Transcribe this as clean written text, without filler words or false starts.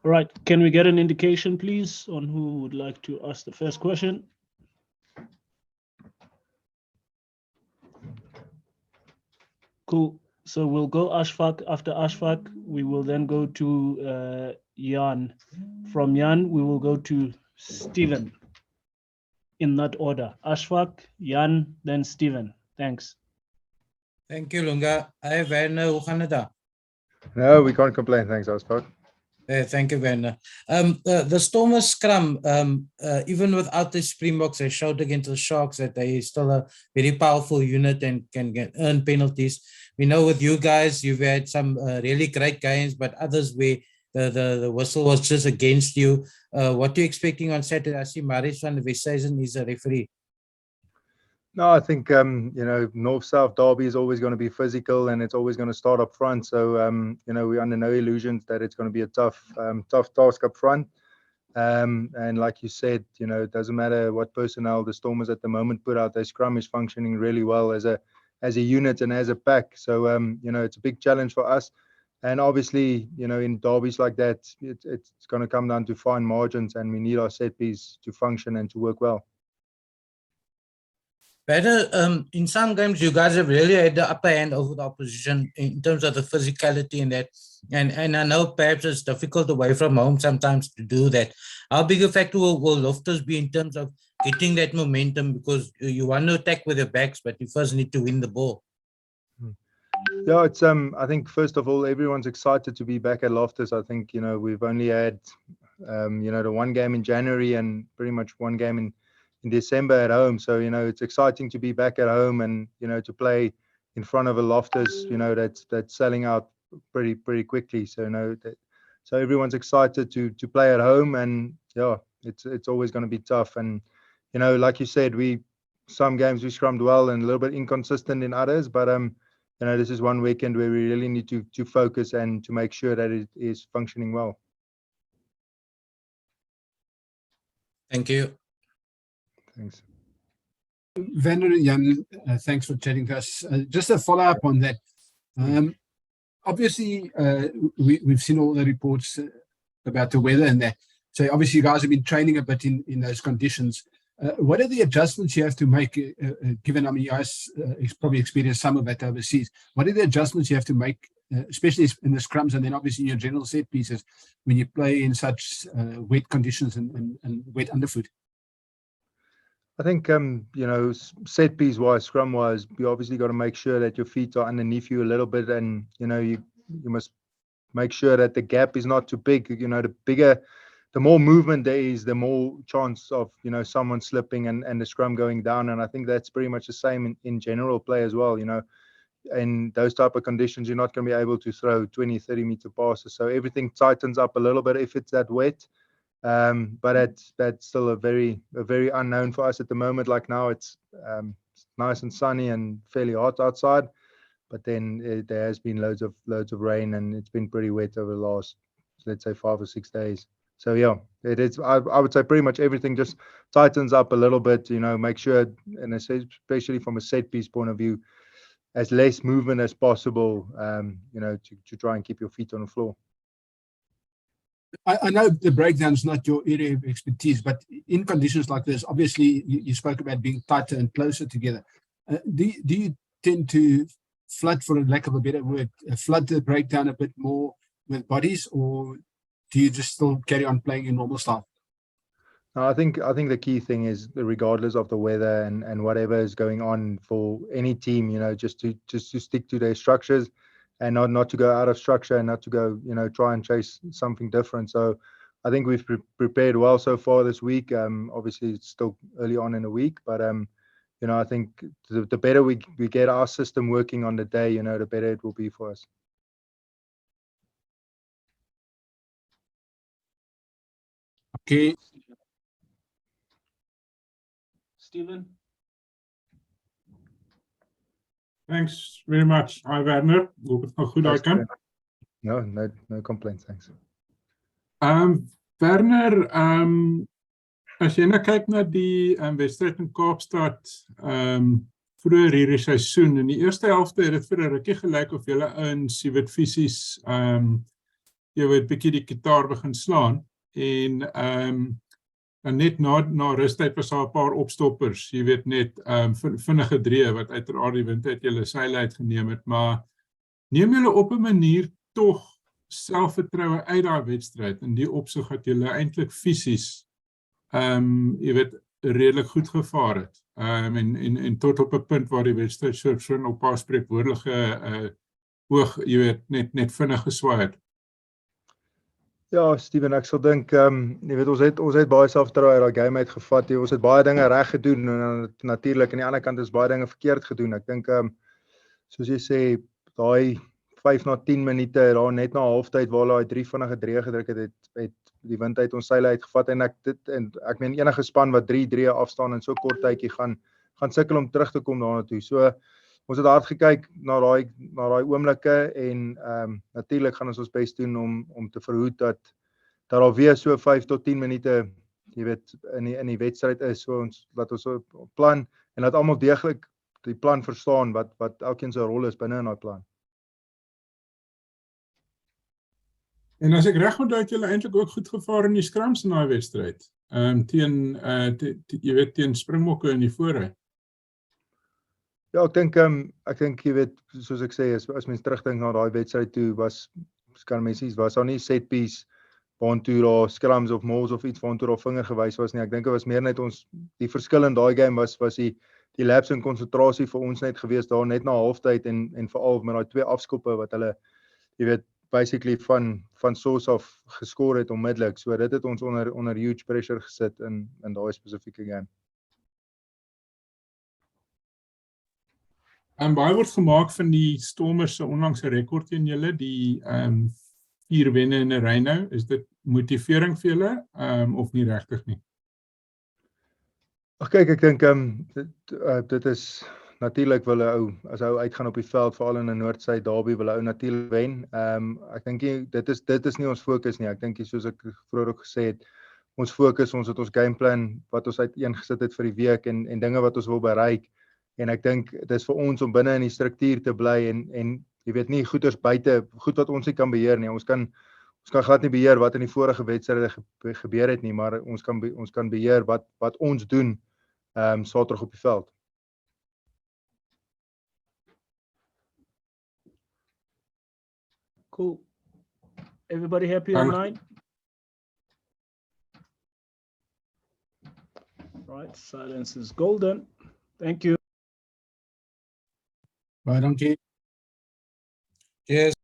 All right, can we get an indication, please, on who would like to ask the first question? Cool. So we'll go Ashfaq. After Ashfaq, we will then go to Jan. From Jan, we will go to Stephen. In that order: Ashfaq, Jan, then Stephen. Thanks. Thank you, Lunga. Hi, Werner. Hoe gaan het daar? No, we can't complain. Thanks, Oscar. Thank you, Werner. The Stormers scrum, even without the Springboks, they showed against the Sharks that they still a very powerful unit and can earn penalties. We know with you guys, you've had some really great games, but others where the whistle was just against you. What are you expecting on Saturday? I see Marius van der Westhuizen is a referee. No, I think, North-South derby is always going to be physical and it's always going to start up front. So, we're under no illusions that it's going to be a tough task up front. And like you said, it doesn't matter what personnel the Stormers at the moment put out. Their scrum is functioning really well as a unit and as a pack. So, it's a big challenge for us. And obviously, in derbies like that, it's going to come down to fine margins and we need our set piece to function and to work well. Better, in some games, you guys have really had the upper hand over the opposition in terms of the physicality and that. And I know perhaps it's difficult away from home sometimes to do that. How big a factor will Loftus be in terms of getting that momentum? Because you want to attack with your backs, but you first need to win the ball. Yeah, it's I think first of all, everyone's excited to be back at Loftus. I think, we've only had, the one game in January and pretty much one game in December at home. So, it's exciting to be back at home and, to play in front of a Loftus, that's selling out pretty quickly. So, so everyone's excited to play at home and yeah, it's always going to be tough. And, like you said, some games we scrummed well and a little bit inconsistent in others, but, this is one weekend where we really need to focus and to make sure that it is functioning well. Thank you. Thanks. Werner and Jan, thanks for chatting to us. Just a follow-up on that. Obviously, we've seen all the reports about the weather and that. So obviously you guys have been training a bit in those conditions. What are the adjustments you have to make, given, you guys probably experienced some of that overseas. What are the adjustments you have to make, especially in the scrums and then obviously in your general set pieces when you play in such wet conditions and wet underfoot? I think, set piece wise, scrum wise, you obviously got to make sure that your feet are underneath you a little bit. And, you must make sure that the gap is not too big. The more movement there is, the more chance of, someone slipping and the scrum going down. And I think that's pretty much the same in general play as well. In those type of conditions, you're not going to be able to throw 20, 30 meter passes. So everything tightens up a little bit if it's that wet. But that's still a very unknown for us at the moment. Like now it's nice and sunny and fairly hot outside, but then there has been loads of rain and it's been pretty wet over the last, let's say, 5 or 6 days. So yeah, it is. I would say pretty much everything just tightens up a little bit. Make sure, and especially from a set piece point of view, as less movement as possible. To try and keep your feet on the floor. I know the breakdown is not your area of expertise, but in conditions like this, obviously you spoke about being tighter and closer together. Do you tend to flood, for lack of a better word, flood the breakdown a bit more with bodies, or do you just still carry on playing in normal style? No, I think the key thing is, regardless of the weather and whatever is going on for any team, just to stick to their structures. And not to go out of structure and not to go, try and chase something different. So I think we've prepared well so far this week. Obviously, it's still early on in the week, but, I think the better we get our system working on the day, the better it will be for us. Okay. Stephen? Thanks very much. Hi, Werner. Hoop het nog goed uitkomt. No complaints, thanks. Werner, as jy nou kyk na die wedstryd in Kaapstad vroeër hierdie seisoen, in die eerste helfte het dit vir 'n rukkie gelyk of julle ouens, jy weet, fisies jy weet bietjie die gitaar begin slaan en net na rustyd was daar 'n paar opstoppers, jy weet net vinnige dreë wat uiteraard die wind uit julle seile uitgeneem het, maar neem julle op 'n manier tog selfvertroue uit daai wedstryd in die opsig dat julle eintlik fisies jy weet redelik goed gevaar het. En tot op 'n punt waar die wedstryd so op 'n paar spreekwoordelike oog, jy weet, net vinnig geswaai het. Ja, Steven, ek sal dink, jy weet, ons het baie selfvertroue uit daai game uitgevat. Ons het baie dinge reg gedoen en natuurlik aan die ander kant is baie dinge verkeerd gedoen. Ek dink, soos jy sê, daai 5 na 10 minute, daar net na halftyd waar hulle daai 3 vinnige dreë gedruk het die wind uit ons seile uitgevat en ek meen enige span wat 3 dreë afstaan in so kort tydjie gaan sukkel om terug te kom daarna toe. So ons het hard gekyk na daai oomblikke en natuurlik gaan ons bes doen om te verhoed dat daar weer so 5 tot 10 minute, jy weet, in die wedstryd is, so dat ons plan en dat almal deeglik die plan verstaan wat elkeen se rol is binne in daai plan. En as ek reg onthou het julle eintlik ook goed gevaar in die scrums in daai wedstryd. Jy weet, teen Springbokke in die voorry. Ja, ek dink jy weet, soos ek sê, as mens terugdink na daai wedstryd toe, was daar nie set piece waantoe daar scrums of mauls of iets waantoe daar vinger gewys was nie. Ek dink dit was meer net die verskil in daai game was die lapse in konsentrasie vir ons net gewees daar net na halftyd en veral met daai 2 afskoppe wat hulle, jy weet, basically van source af geskor het onmiddellik. So dit het ons onder huge pressure gesit in daai spesifieke game. Baie word gemaak van die Stormers se onlangse rekord teen julle, die 4 wenne in 'n ry nou. Is dit motivering vir julle of nie regtig nie? Ag kyk, ek dink dit is natuurlik wil 'n ou as 'n ou uitgaan op die veld, veral in 'n Noord-Suid derby wil 'n ou natuurlik wen. Ek dink dit is nie ons fokus nie. Ek dink soos ek vroeër ook gesê het, ons fokus, ons het ons gameplan wat ons uiteengesit het vir die week en dinge wat ons wil bereik. En ek dink dis vir ons om binne in die struktuur te bly en jy weet nie goeders buite, goed wat ons nie kan beheer nie. Ons kan glad nie beheer wat in die vorige wedstryde gebeur het nie, maar ons kan beheer wat ons doen Saterdag op die veld. Cool. Everybody happy Thank- online? Right, silence is golden. Thank you. Baie dankie. Cheers.